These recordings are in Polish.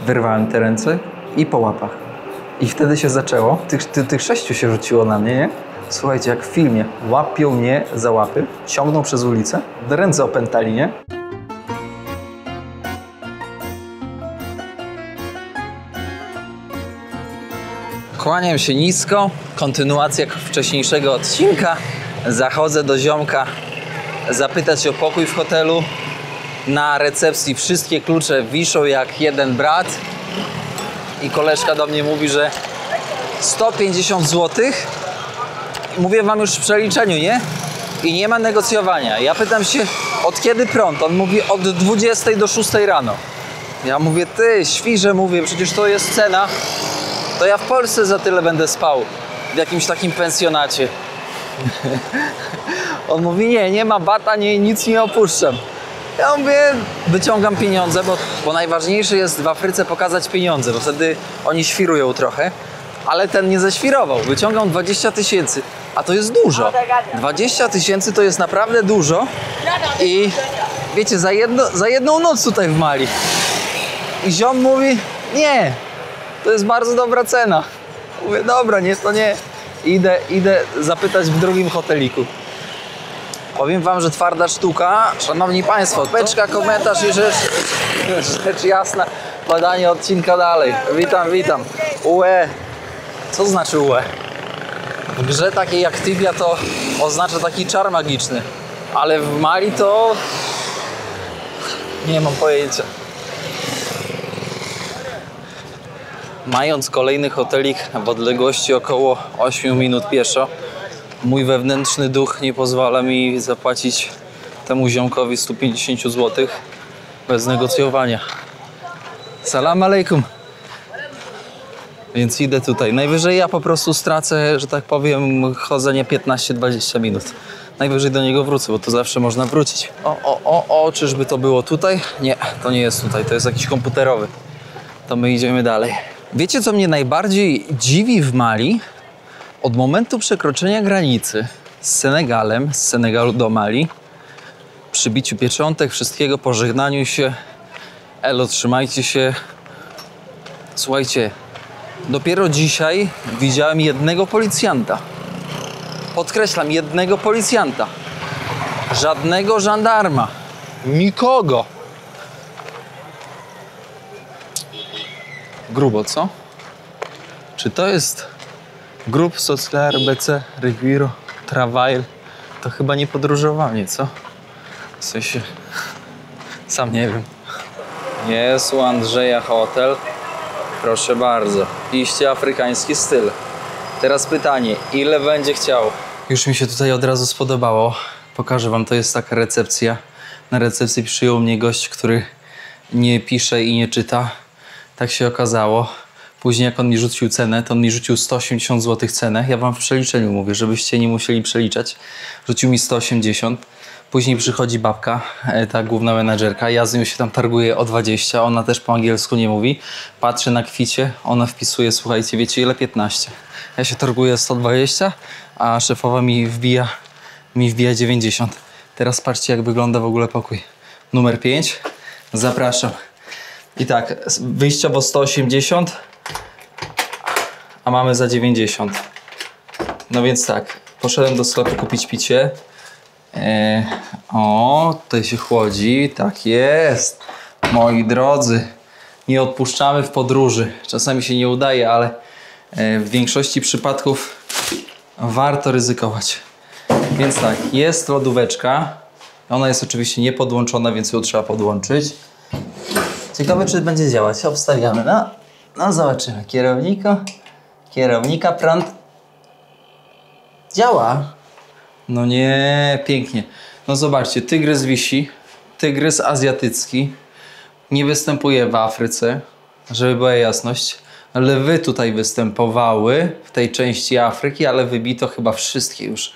Wyrwałem te ręce i po łapach. I wtedy się zaczęło. Tych 6 się rzuciło na mnie, nie? Słuchajcie, jak w filmie. Łapią mnie za łapy, ciągną przez ulicę, ręce opętali, nie? Kłaniam się nisko. Kontynuacja wcześniejszego odcinka. Zachodzę do ziomka zapytać o pokój w hotelu. Na recepcji wszystkie klucze wiszą jak jeden brat. I koleżka do mnie mówi, że 150 zł. Mówię wam już w przeliczeniu, nie? I nie ma negocjowania. Ja pytam się, od kiedy prąd? On mówi, od 20 do 6 rano. Ja mówię, ty, świrze, mówię, przecież to jest cena. To ja w Polsce za tyle będę spał. W jakimś takim pensjonacie. On mówi, nie ma bata, nic nie opuszczam. Ja mówię, wyciągam pieniądze, bo najważniejsze jest w Afryce pokazać pieniądze, bo wtedy oni świrują trochę. Ale ten nie ześwirował. Wyciągam 20 000, a to jest dużo. 20 000 to jest naprawdę dużo. I wiecie, za jedną noc tutaj w Mali. I ziom mówi, nie, to jest bardzo dobra cena. Mówię, dobra, nie, to nie. Idę zapytać w drugim hoteliku. Powiem wam, że twarda sztuka. Szanowni państwo, beczka, komentarz i rzecz jasna. Badanie odcinka dalej. Witam. UE. Co znaczy UE? W grze takiej jak Tibia to oznacza taki czar magiczny. Ale w Mali to... nie mam pojęcia. Mając kolejny hotelik w odległości około 8 minut pieszo, mój wewnętrzny duch nie pozwala mi zapłacić temu ziomkowi 150 zł bez negocjowania. Salam alejkum. Więc idę tutaj. Najwyżej ja po prostu stracę, że tak powiem, chodzenie 15-20 minut. Najwyżej do niego wrócę, bo to zawsze można wrócić. Czyżby to było tutaj? Nie, to nie jest tutaj, to jest jakiś komputerowy. To my idziemy dalej. Wiecie, co mnie najbardziej dziwi w Mali? Od momentu przekroczenia granicy z Senegalem, z Senegalu do Mali, przybiciu pieczątek, wszystkiego, pożegnaniu się, elo, trzymajcie się. Słuchajcie, dopiero dzisiaj widziałem jednego policjanta. Podkreślam, jednego policjanta. Żadnego żandarma. Nikogo. Grubo, co? Czy to jest Groupe Social BC Reguiro Travail? To chyba nie podróżowanie, co? W sensie... sam nie wiem. Jest u Andrzeja hotel. Proszę bardzo. Iście afrykański styl. Teraz pytanie, ile będzie chciał? Już mi się tutaj od razu spodobało. Pokażę wam, to jest taka recepcja. Na recepcji przyjął mnie gość, który nie pisze i nie czyta. Tak się okazało. Później jak on mi rzucił cenę, to on mi rzucił 180 zł cenę. Ja wam w przeliczeniu mówię, żebyście nie musieli przeliczać. Rzucił mi 180. Później przychodzi babka, ta główna menadżerka. Ja z nią się tam targuję o 20. Ona też po angielsku nie mówi. Patrzę na kwicie, ona wpisuje, słuchajcie, wiecie ile? 15. Ja się targuję 120, a szefowa mi wbija 90. Teraz patrzcie, jak wygląda w ogóle pokój. Numer 5. Zapraszam. I tak, wyjściowo 180, a mamy za 90. No więc tak, poszedłem do sklepu kupić picie. Tutaj się chłodzi. Tak jest. Moi drodzy, nie odpuszczamy w podróży. Czasami się nie udaje, ale w większości przypadków warto ryzykować. Więc tak, jest lodóweczka. Ona jest oczywiście niepodłączona, więc ją trzeba podłączyć. Ciekawe, czy będzie działać. Obstawiamy. No zobaczymy. Kierownika prąd działa. No nie, pięknie. No zobaczcie, tygrys wisi. Tygrys azjatycki. Nie występuje w Afryce, żeby była jasność. Lwy tutaj występowały w tej części Afryki, ale wybito chyba wszystkie już.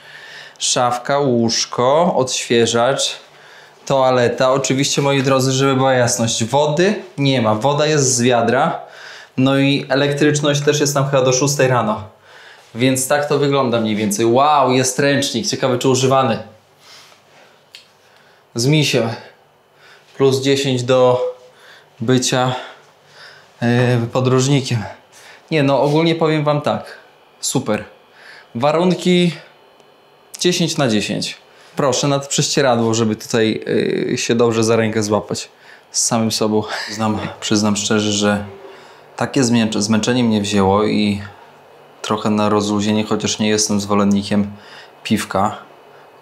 Szafka, łóżko, odświeżacz, toaleta. Oczywiście, moi drodzy, żeby była jasność, wody nie ma. Woda jest z wiadra. No i elektryczność też jest tam chyba do 6 rano. Więc tak to wygląda mniej więcej. Wow, jest ręcznik. Ciekawe, czy używany. Z misiem. Plus 10 do bycia podróżnikiem. Nie no, ogólnie powiem wam tak. Super. Warunki 10 na 10. Proszę, nad prześcieradło, żeby tutaj się dobrze za rękę złapać z samym sobą. Przyznam szczerze, że takie zmęczenie mnie wzięło i trochę na rozluźnienie, chociaż nie jestem zwolennikiem piwka.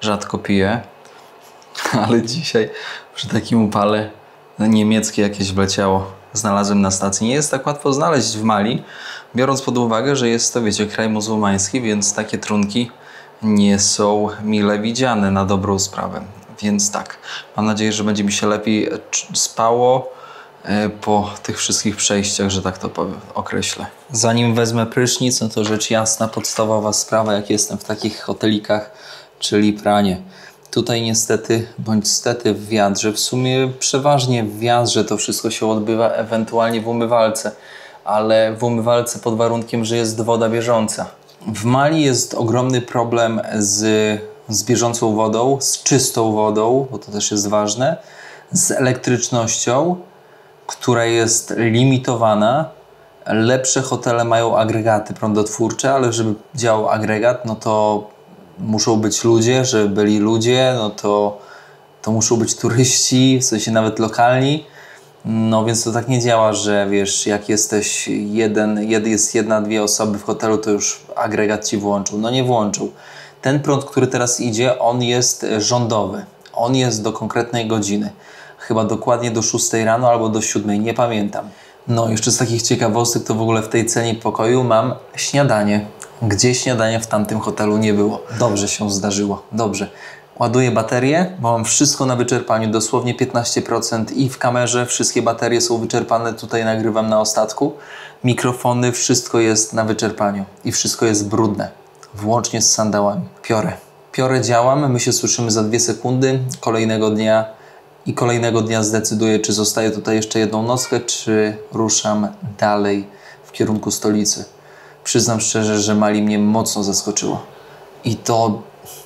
Rzadko piję. Ale dzisiaj przy takim upale niemieckie jakieś wleciało. Znalazłem na stacji. Nie jest tak łatwo znaleźć w Mali, biorąc pod uwagę, że jest to, wiecie, kraj muzułmański, więc takie trunki nie są mile widziane na dobrą sprawę. Więc tak, mam nadzieję, że będzie mi się lepiej spało po tych wszystkich przejściach, że tak to określę. Zanim wezmę prysznic, no to rzecz jasna, podstawowa sprawa, jak jestem w takich hotelikach, czyli pranie. Tutaj niestety, bądź stety w wiadrze, w sumie przeważnie w wiadrze to wszystko się odbywa, ewentualnie w umywalce, ale w umywalce pod warunkiem, że jest woda bieżąca. W Mali jest ogromny problem z bieżącą wodą, z czystą wodą, bo to też jest ważne, z elektrycznością, która jest limitowana. Lepsze hotele mają agregaty prądotwórcze, ale żeby działał agregat, no to muszą być ludzie, żeby byli ludzie, no to muszą być turyści, w sensie nawet lokalni. No więc to tak nie działa, że wiesz, jak jesteś jest jedna, dwie osoby w hotelu, to już agregat ci włączył. No nie włączył. Ten prąd, który teraz idzie, on jest rządowy. On jest do konkretnej godziny. Chyba dokładnie do 6 rano albo do 7, nie pamiętam. No jeszcze z takich ciekawostek to w ogóle w tej cenie pokoju mam śniadanie. Gdzie śniadania w tamtym hotelu nie było. Dobrze się zdarzyło. Dobrze. Ładuję baterię, bo mam wszystko na wyczerpaniu, dosłownie 15% i w kamerze wszystkie baterie są wyczerpane, tutaj nagrywam na ostatku. Mikrofony, wszystko jest na wyczerpaniu i wszystko jest brudne, włącznie z sandałami. Piorę działam, my się słyszymy za 2 sekundy kolejnego dnia zdecyduję, czy zostaję tutaj jeszcze jedną nockę, czy ruszam dalej w kierunku stolicy. Przyznam szczerze, że Mali mnie mocno zaskoczyło. I to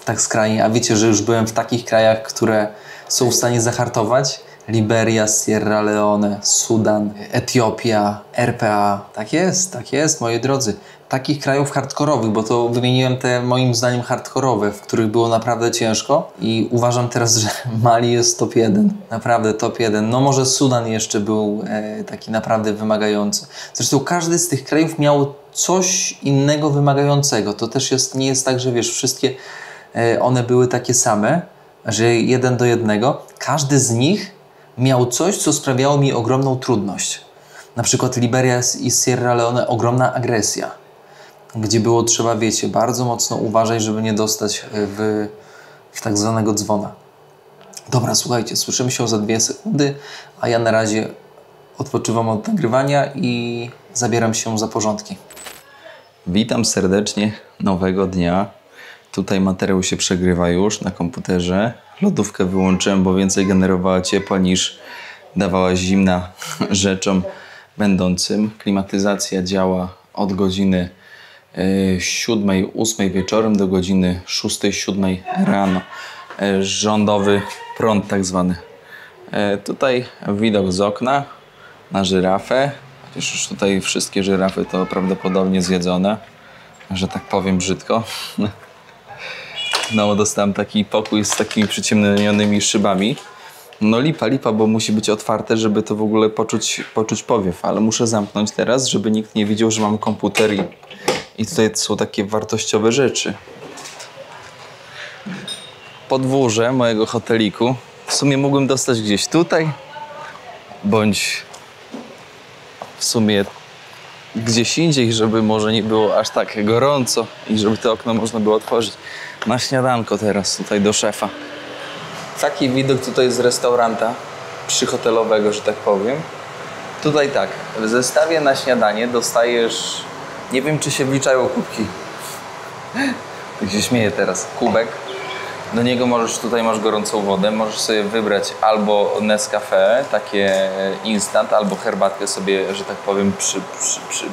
tak skrajnie. A wiecie, że już byłem w takich krajach, które są w stanie zahartować? Liberia, Sierra Leone, Sudan, Etiopia, RPA. Tak jest, moi drodzy. Takich krajów hardkorowych, bo to wymieniłem te moim zdaniem hardkorowe, w których było naprawdę ciężko i uważam teraz, że Mali jest top 1. Naprawdę top 1. No może Sudan jeszcze był taki naprawdę wymagający. Zresztą każdy z tych krajów miał coś innego wymagającego. To też nie jest tak, że wiesz, wszystkie one były takie same, że 1 do 1. Każdy z nich miał coś, co sprawiało mi ogromną trudność. Na przykład Liberia i Sierra Leone ogromna agresja, gdzie było trzeba, wiecie, bardzo mocno uważać, żeby nie dostać w tak zwanego dzwona. Dobra, słuchajcie, słyszymy się za 2 sekundy, a ja na razie odpoczywam od nagrywania i zabieram się za porządki. Witam serdecznie nowego dnia. Tutaj materiał się przegrywa już na komputerze. Lodówkę wyłączyłem, bo więcej generowała ciepła niż dawała zimna rzeczom będącym. Klimatyzacja działa od godziny 7, 8 wieczorem do godziny 6, 7 rano. Rządowy prąd tak zwany. Tutaj widok z okna na żyrafę. Chociaż już tutaj wszystkie żyrafy to prawdopodobnie zjedzone, że tak powiem brzydko. No, dostałem taki pokój z takimi przyciemnionymi szybami. No lipa, bo musi być otwarte, żeby to w ogóle poczuć powiew. Ale muszę zamknąć teraz, żeby nikt nie widział, że mam komputer i tutaj są takie wartościowe rzeczy. Podwórze mojego hoteliku. W sumie mógłbym dostać gdzieś tutaj, bądź w sumie gdzieś indziej, żeby może nie było aż tak gorąco i żeby to okno można było otworzyć. Na śniadanko teraz tutaj do szefa. Taki widok tutaj z restauranta przyhotelowego, że tak powiem. Tutaj tak, w zestawie na śniadanie dostajesz, nie wiem czy się wliczają kubki. Tak się śmieję teraz. Kubek. Do niego tutaj masz gorącą wodę, możesz sobie wybrać albo Nescafe, takie instant, albo herbatkę sobie, że tak powiem,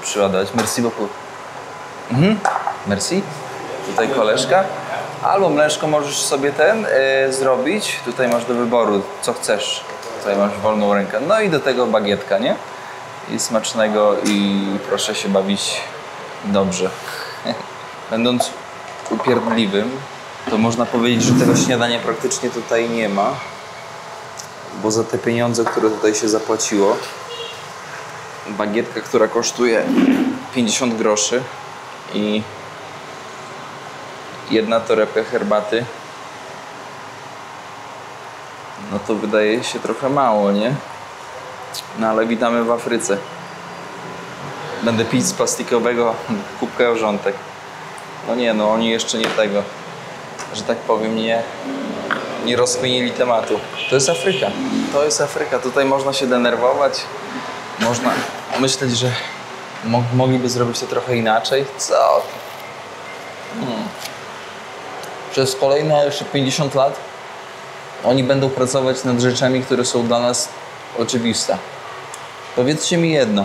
przyładować. Merci beaucoup. Merci. Tutaj koleżka. Albo mleczko możesz sobie zrobić. Tutaj masz do wyboru, co chcesz. Tutaj masz wolną rękę. No i do tego bagietka, nie? i smacznego i proszę się bawić dobrze. Będąc upierdliwym, to można powiedzieć, że tego śniadania praktycznie tutaj nie ma, bo za te pieniądze, które tutaj się zapłaciło, bagietka, która kosztuje 50 groszy i jedna torebka herbaty, no to wydaje się trochę mało, nie? No ale witamy w Afryce. Będę pić z plastikowego kubka wrzątek. No nie, no oni jeszcze nie tego, że tak powiem, nie rozkminili tematu. To jest Afryka. To jest Afryka. Tutaj można się denerwować. Można myśleć, że mogliby zrobić to trochę inaczej. Co? Przez kolejne jeszcze 50 lat oni będą pracować nad rzeczami, które są dla nas oczywiste. Powiedzcie mi jedno.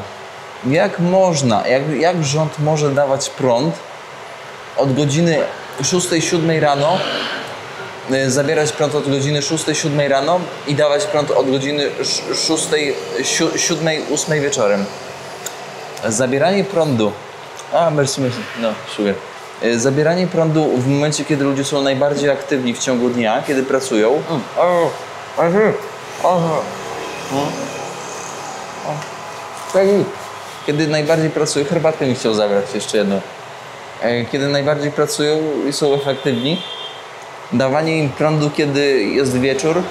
Jak można, jak rząd może dawać prąd od godziny 6-7 rano, zabierać prąd od godziny 6-7 rano i dawać prąd od godziny 7-8 wieczorem? Zabieranie prądu... Zabieranie prądu w momencie, kiedy ludzie są najbardziej aktywni w ciągu dnia, kiedy pracują. Kiedy najbardziej pracują, herbatkę mi chciał zabrać, jeszcze jedno. Kiedy najbardziej pracują i są efektywni, dawanie im prądu, kiedy jest wieczór,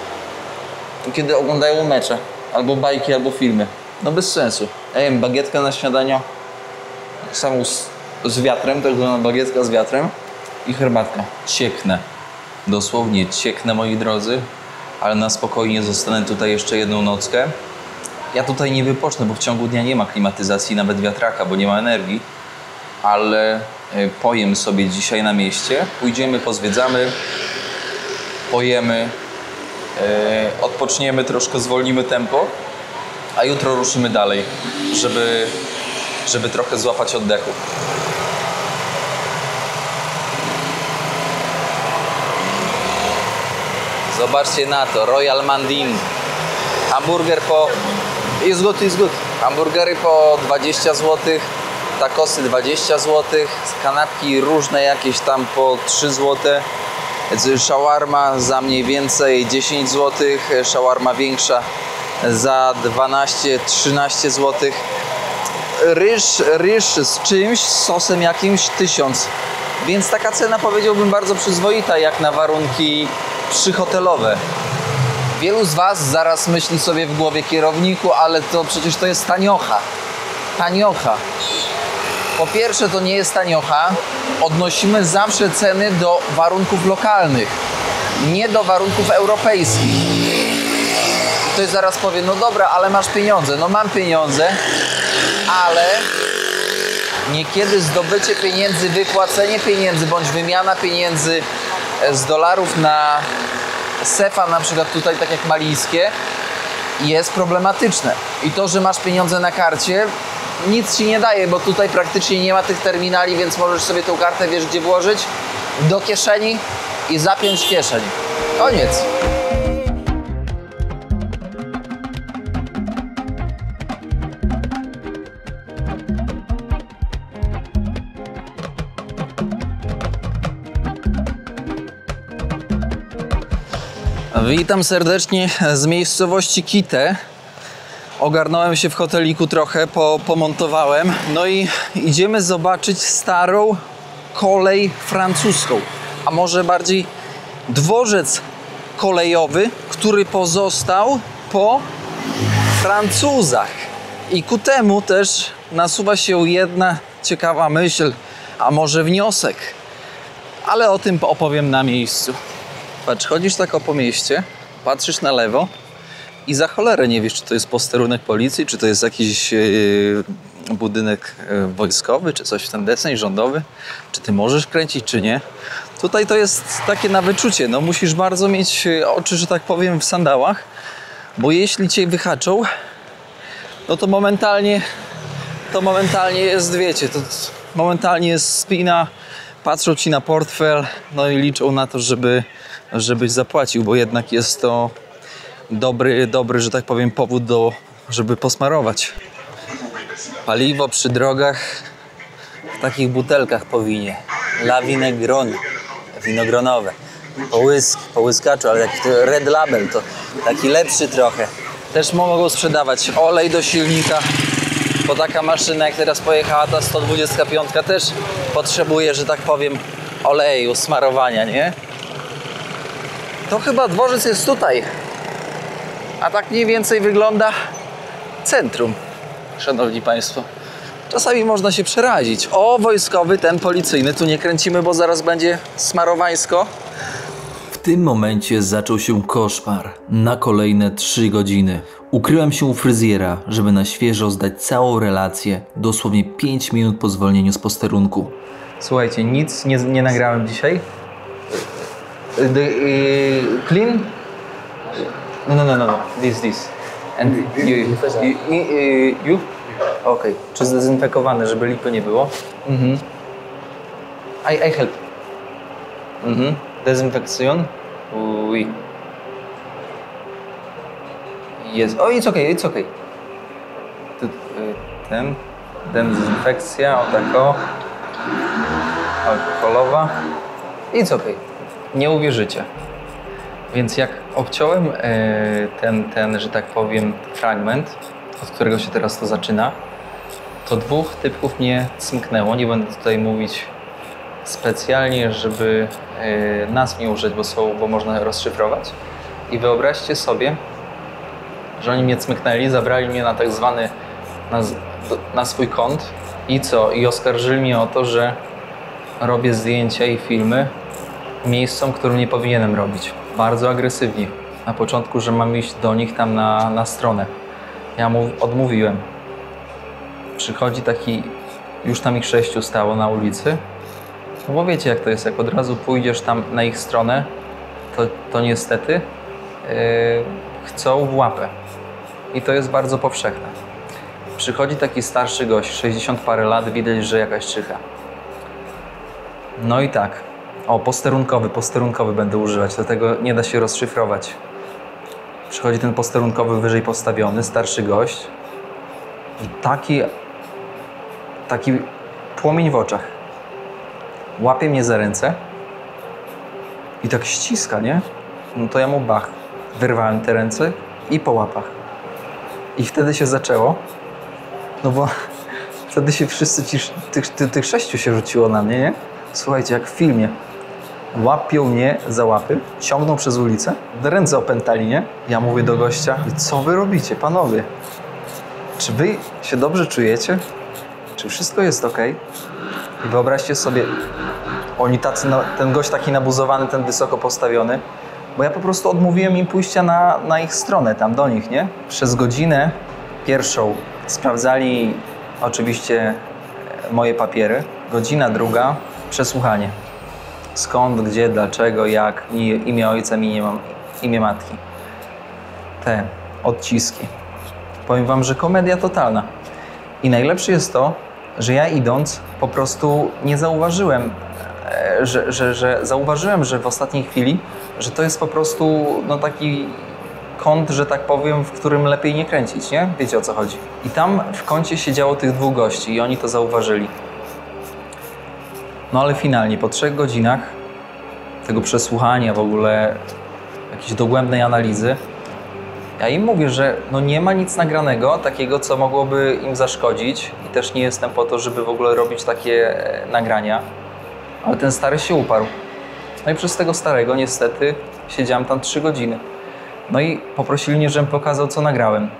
kiedy oglądają mecze, albo bajki, albo filmy. No bez sensu. Ja jem bagietka na śniadania, samą z wiatrem, tak zwana bagietka z wiatrem i herbatka. Cieknę. Dosłownie cieknę, moi drodzy, ale na spokojnie zostanę tutaj jeszcze jedną nockę. Ja tutaj nie wypocznę, bo w ciągu dnia nie ma klimatyzacji, nawet wiatraka, bo nie ma energii, ale pojem sobie dzisiaj na mieście, pójdziemy, pozwiedzamy, pojemy, odpoczniemy troszkę, zwolnimy tempo, a jutro ruszymy dalej, żeby trochę złapać oddechu. Zobaczcie na to, Royal Manding. Hamburger po... Jest good. Hamburgery po 20 zł, tacosy 20 zł, kanapki różne jakieś tam po 3 zł. Shawarma za mniej więcej 10 zł, shawarma większa za 12-13 zł. Ryż z czymś, z sosem jakimś 1000. Więc taka cena, powiedziałbym, bardzo przyzwoita jak na warunki przyhotelowe. Wielu z Was zaraz myśli sobie w głowie: kierowniku, ale to przecież to jest taniocha. Taniocha. Po pierwsze, to nie jest taniocha. Odnosimy zawsze ceny do warunków lokalnych, nie do warunków europejskich. Ktoś zaraz powie: no dobra, ale masz pieniądze. No mam pieniądze, ale niekiedy zdobycie pieniędzy, wypłacenie pieniędzy bądź wymiana pieniędzy z dolarów na sefa, na przykład tutaj tak jak malijskie, jest problematyczne. I to, że masz pieniądze na karcie, nic Ci nie daje, bo tutaj praktycznie nie ma tych terminali, więc możesz sobie tą kartę, wiesz gdzie włożyć? Do kieszeni i zapiąć kieszeń. Koniec. Witam serdecznie z miejscowości Kitę. Ogarnąłem się w hoteliku trochę, pomontowałem. No i idziemy zobaczyć starą kolej francuską, a może bardziej dworzec kolejowy, który pozostał po Francuzach. I ku temu też nasuwa się jedna ciekawa myśl, a może wniosek. Ale o tym opowiem na miejscu. Patrz, chodzisz tak po mieście, patrzysz na lewo i za cholerę nie wiesz, czy to jest posterunek policji, czy to jest jakiś budynek wojskowy, czy coś w ten deseń rządowy, czy ty możesz kręcić, czy nie. Tutaj to jest takie na wyczucie, no musisz bardzo mieć oczy, że tak powiem, w sandałach, bo jeśli cię wyhaczą, no to momentalnie jest, wiecie, to momentalnie jest spina, patrzą ci na portfel, no i liczą na to, żebyś zapłacił, bo jednak jest to dobry, że tak powiem, powód żeby posmarować. Paliwo przy drogach w takich butelkach po winie. La Vinegron, winogronowe. Po łyskaczu, ale taki Red Label, to taki lepszy trochę. Też mogą sprzedawać olej do silnika, bo taka maszyna jak teraz pojechała, ta 125 też potrzebuje, że tak powiem, oleju, smarowania, nie? To chyba dworzec jest tutaj, a tak mniej więcej wygląda centrum, szanowni państwo. Czasami można się przerazić. O, wojskowy, ten policyjny, tu nie kręcimy, bo zaraz będzie smarowańsko. W tym momencie zaczął się koszmar na kolejne 3 godziny. Ukryłem się u fryzjera, żeby na świeżo zdać całą relację, dosłownie 5 minut po zwolnieniu z posterunku. Słuchajcie, nic nie nagrałem dzisiaj. Clean? No. This. And you? Okej. Czy zdezynfekowane, żeby lipy nie było? I help. Dezynfekcjon? Oui. Jest. O, it's okay. Ten dezynfekcja, o tako. Alkoholowa. It's okay. Nie uwierzycie. Więc jak obciąłem ten, że tak powiem, fragment, od którego się teraz to zaczyna, to 2 typków mnie cmknęło. Nie będę tutaj mówić specjalnie, żeby nazw nie użyć, bo można rozszyfrować. I wyobraźcie sobie, że oni mnie cmyknęli, zabrali mnie na tak zwany, na swój kont i co? I oskarżyli mnie o to, że robię zdjęcia i filmy miejscom, którym nie powinienem robić. Bardzo agresywnie. Na początku, że mam iść do nich tam na stronę. Ja odmówiłem. Przychodzi taki, już tam ich 6 stało na ulicy. No bo wiecie jak to jest, jak od razu pójdziesz tam na ich stronę, to niestety chcą w łapę. I to jest bardzo powszechne. Przychodzi taki starszy gość, 60 parę lat, widać, że jakaś czycha. No i tak. O, posterunkowy będę używać, dlatego nie da się rozszyfrować. Przychodzi ten posterunkowy wyżej postawiony, starszy gość i taki płomień w oczach. Łapie mnie za ręce i tak ściska, nie? No to ja mu bach. Wyrwałem te ręce i po łapach. I wtedy się zaczęło, no bo wtedy się wszyscy tych 6 się rzuciło na mnie, nie? Słuchajcie, jak w filmie. Łapią mnie za łapy, ciągną przez ulicę, ręce opętali, nie? Ja mówię do gościa, co wy robicie, panowie? Czy wy się dobrze czujecie? Czy wszystko jest ok? I wyobraźcie sobie, oni tacy, ten gość taki nabuzowany, ten wysoko postawiony, bo ja po prostu odmówiłem im pójścia na ich stronę, tam do nich, nie? Przez godzinę pierwszą sprawdzali oczywiście moje papiery, godzina druga przesłuchanie. Skąd, gdzie, dlaczego, jak, imię ojca, imię matki. Te odciski. Powiem wam, że komedia totalna. I najlepsze jest to, że ja idąc po prostu nie zauważyłem, że zauważyłem, że w ostatniej chwili, że to jest po prostu no taki kąt, że tak powiem, w którym lepiej nie kręcić, nie? Wiecie o co chodzi. I tam w kącie siedziało tych 2 gości i oni to zauważyli. No ale finalnie, po 3 godzinach tego przesłuchania, w ogóle jakiejś dogłębnej analizy, ja im mówię, że no nie ma nic nagranego takiego, co mogłoby im zaszkodzić i też nie jestem po to, żeby w ogóle robić takie nagrania, ale ten stary się uparł. No i przez tego starego niestety siedziałem tam 3 godziny. No i poprosili mnie, żebym pokazał, co nagrałem.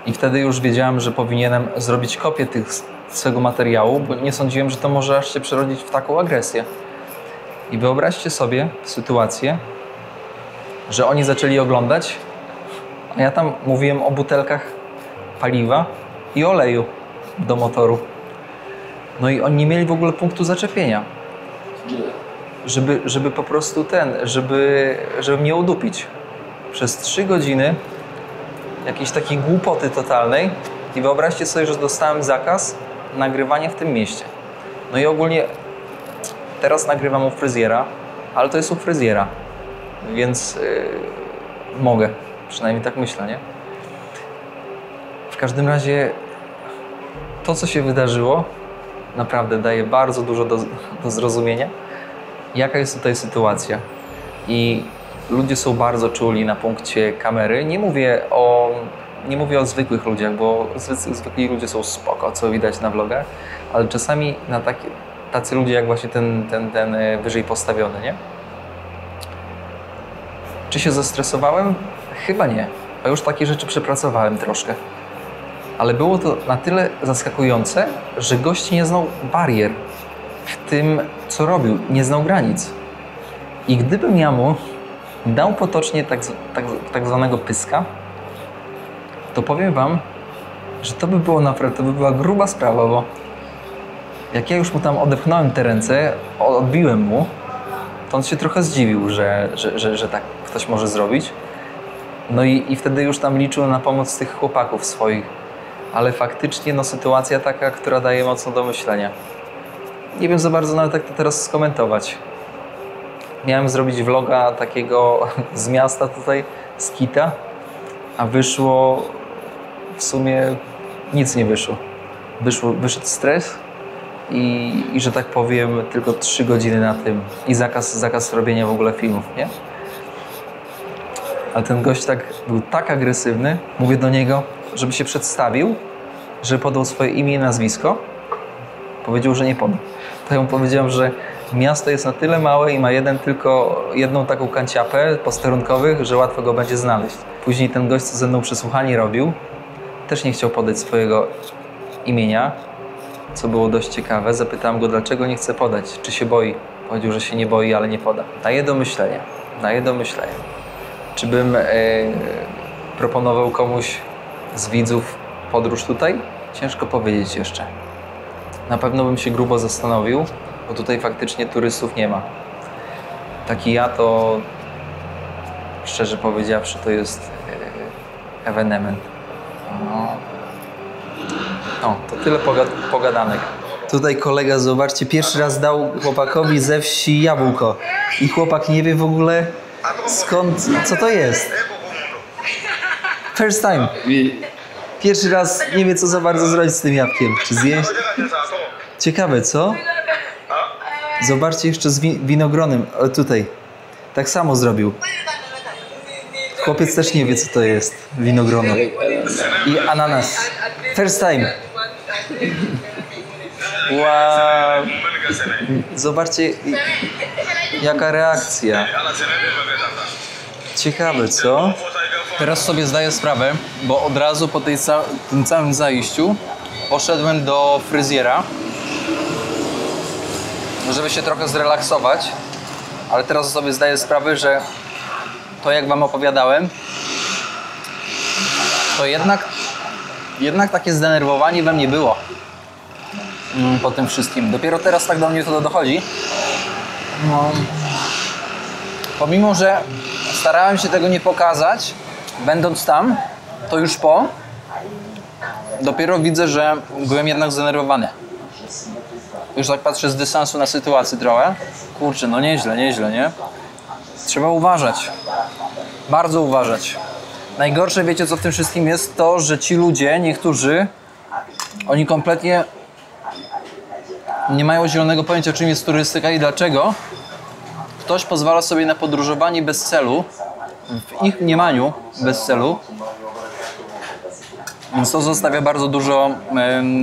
I wtedy już wiedziałem, że powinienem zrobić kopię swego materiału, bo nie sądziłem, że to może aż się przerodzić w taką agresję. I wyobraźcie sobie sytuację, że oni zaczęli oglądać, a ja tam mówiłem o butelkach paliwa i oleju do motoru. No i oni nie mieli w ogóle punktu zaczepienia. Żeby po prostu żeby mnie udupić. Przez 3 godziny jakiejś takiej głupoty totalnej i wyobraźcie sobie, że dostałem zakaz nagrywania w tym mieście. No i ogólnie teraz nagrywam u fryzjera, ale to jest u fryzjera, więc mogę, przynajmniej tak myślę, nie? W każdym razie to, co się wydarzyło, naprawdę daje bardzo dużo do zrozumienia, jaka jest tutaj sytuacja. I ludzie są bardzo czuli na punkcie kamery. Nie mówię o zwykłych ludziach, bo zwykli ludzie są spoko, co widać na vlogach, ale czasami na tacy ludzie jak właśnie ten wyżej postawiony, nie? Czy się zestresowałem? Chyba nie. A już takie rzeczy przepracowałem troszkę. Ale było to na tyle zaskakujące, że gość nie znał barier w tym, co robił. Nie znał granic. I gdybym ja mu dał potocznie tak zwanego pyska, to powiem wam, że to by było naprawdę, to by była gruba sprawa, bo jak ja już mu tam odepchnąłem te ręce, odbiłem mu, to on się trochę zdziwił, że tak ktoś może zrobić. No i wtedy już tam liczył na pomoc tych chłopaków swoich. Ale faktycznie no, sytuacja taka, która daje mocno do myślenia. Nie wiem za bardzo nawet jak to teraz skomentować. Miałem zrobić vloga takiego z miasta tutaj, z Kita, a wyszło w sumie nic nie wyszło. Wyszedł stres i że tak powiem tylko 3 godziny na tym i zakaz robienia w ogóle filmów, nie? Ale ten gość był tak agresywny, mówię do niego, żeby się przedstawił, że podał swoje imię i nazwisko. Powiedział, że nie poda. To ja mu powiedziałem, że miasto jest na tyle małe i ma jedną taką kanciapę posterunkowych, że łatwo go będzie znaleźć. Później ten gość, co ze mną przesłuchanie robił, też nie chciał podać swojego imienia, co było dość ciekawe. Zapytałem go, dlaczego nie chce podać, czy się boi. Powiedział, że się nie boi, ale nie poda. Daje do myślenia. Czy bym proponował komuś z widzów podróż tutaj? Ciężko powiedzieć jeszcze. Na pewno bym się grubo zastanowił, bo tutaj faktycznie turystów nie ma. Taki ja to, szczerze powiedziawszy, to jest ewenement. No, to tyle pogadanek. Tutaj kolega, zobaczcie, pierwszy raz dał chłopakowi ze wsi jabłko. I chłopak nie wie w ogóle skąd, co to jest. First time. Pierwszy raz nie wie, co za bardzo zrobić z tym jabłkiem. Czy zjeść? Ciekawe, co? Zobaczcie jeszcze z winogronem. O, tutaj. Tak samo zrobił. Chłopiec też nie wie, co to jest winogrono. I ananas. First time. Wow. Zobaczcie, jaka reakcja. Ciekawe, co? Teraz sobie zdaję sprawę, bo od razu po tym całym zajściu poszedłem do fryzjera, żeby się trochę zrelaksować, ale teraz sobie zdaję sprawę, że to, jak wam opowiadałem, to jednak takie zdenerwowanie we mnie było po tym wszystkim. Dopiero teraz tak do mnie to dochodzi. No. Pomimo, że starałem się tego nie pokazać, będąc tam, to już dopiero widzę, że byłem jednak zdenerwowany. Już tak patrzę z dystansu na sytuację trochę. Kurczę, no nieźle, nie? Trzeba uważać. Bardzo uważać. Najgorsze, wiecie co w tym wszystkim jest? To, że ci ludzie, niektórzy, oni kompletnie nie mają zielonego pojęcia, czym jest turystyka i dlaczego ktoś pozwala sobie na podróżowanie bez celu, w ich mniemaniu bez celu. Więc to zostawia bardzo dużo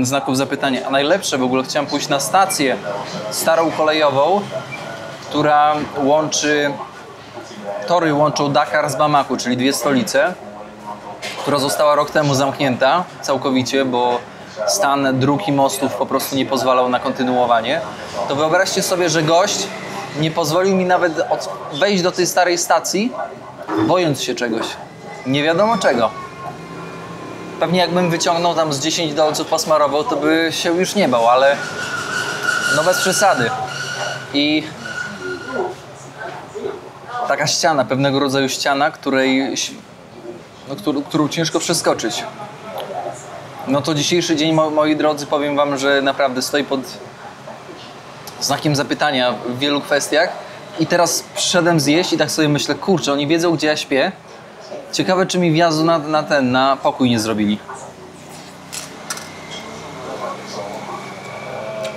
znaków zapytania. A najlepsze w ogóle, chciałem pójść na stację starą kolejową, która tory łączą Dakar z Bamaku, czyli 2 stolice, która została rok temu zamknięta całkowicie, bo stan dróg i mostów po prostu nie pozwalał na kontynuowanie. To wyobraźcie sobie, że gość nie pozwolił mi nawet wejść do tej starej stacji, bojąc się czegoś. Nie wiadomo czego. Pewnie jakbym wyciągnął tam z 10 dolców posmarował, to by się już nie bał, ale no bez przesady. I taka ściana, pewnego rodzaju ściana, którą ciężko przeskoczyć. No to dzisiejszy dzień, moi drodzy, powiem wam, że naprawdę stoi pod znakiem zapytania w wielu kwestiach. I teraz przyszedłem zjeść i tak sobie myślę, kurczę, oni wiedzą, gdzie ja śpię. Ciekawe, czy mi wjazdu na pokój nie zrobili.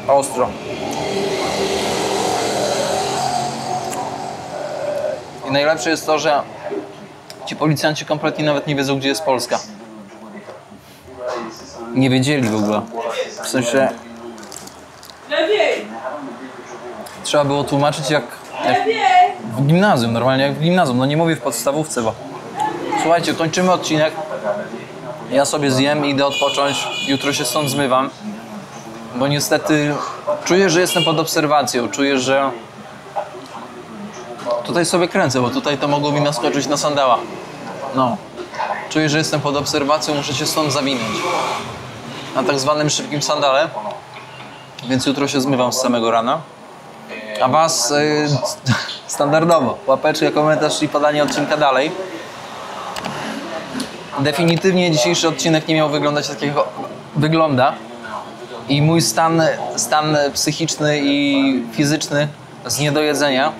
Ostro. I najlepsze jest to, że ci policjanci kompletnie nawet nie wiedzą, gdzie jest Polska. Nie wiedzieli w ogóle. W sensie... Trzeba było tłumaczyć jak w gimnazjum, normalnie jak w gimnazjum. No nie mówię w podstawówce, bo... Słuchajcie, kończymy odcinek. Ja sobie zjem i idę odpocząć. Jutro się stąd zmywam. Bo niestety czuję, że jestem pod obserwacją. Czuję, że... Tutaj sobie kręcę, bo tutaj to mogło mi naskoczyć na sandała. No. Czuję, że jestem pod obserwacją, muszę się stąd zawinąć. Na tak zwanym szybkim sandale. Więc jutro się zmywam z samego rana. A was standardowo. Łapeczka, komentarz i podanie odcinka dalej. Definitywnie dzisiejszy odcinek nie miał wyglądać tak, jak wygląda. I mój stan psychiczny i fizyczny z niedojedzenia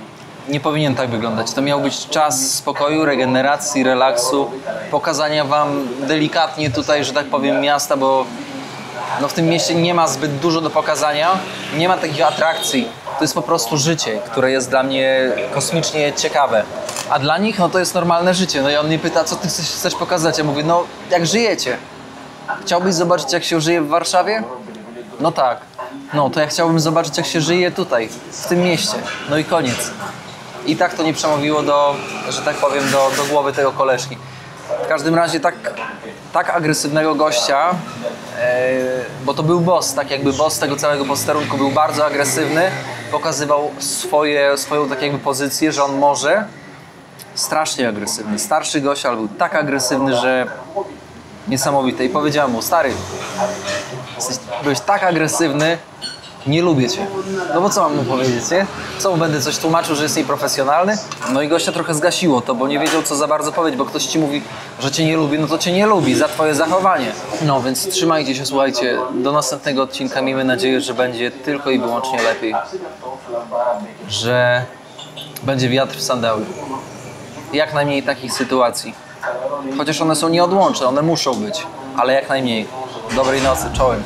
nie powinien tak wyglądać. To miał być czas spokoju, regeneracji, relaksu, pokazania wam delikatnie tutaj, że tak powiem, miasta, bo no w tym mieście nie ma zbyt dużo do pokazania, nie ma takich atrakcji. To jest po prostu życie, które jest dla mnie kosmicznie ciekawe. A dla nich no to jest normalne życie. No i on mnie pyta, co ty chcesz pokazać? Ja mówię, no jak żyjecie. Chciałbyś zobaczyć, jak się żyje w Warszawie? No tak. No to ja chciałbym zobaczyć, jak się żyje tutaj, w tym mieście. No i koniec. I tak to nie przemówiło do, że tak powiem, do głowy tego koleżki. W każdym razie tak agresywnego gościa, bo to był boss, tak jakby boss tego całego posterunku był bardzo agresywny, pokazywał swoją tak jakby pozycję, że on może. Strasznie agresywny. Starszy gość, ale był tak agresywny, że niesamowite. I powiedziałem mu, stary, byłeś tak agresywny, nie lubię cię. No bo co mam mu powiedzieć, nie? Co mu będę coś tłumaczył, że jest nieprofesjonalny? No i gościa trochę zgasiło to, bo nie wiedział, co za bardzo powiedzieć, bo ktoś ci mówi, że cię nie lubi, no to cię nie lubi za twoje zachowanie. No więc trzymajcie się, słuchajcie, do następnego odcinka. Miejmy nadzieję, że będzie tylko i wyłącznie lepiej. Że będzie wiatr w sandały. Jak najmniej takich sytuacji. Chociaż one są nieodłączne, one muszą być, ale jak najmniej. Dobrej nocy, czołem.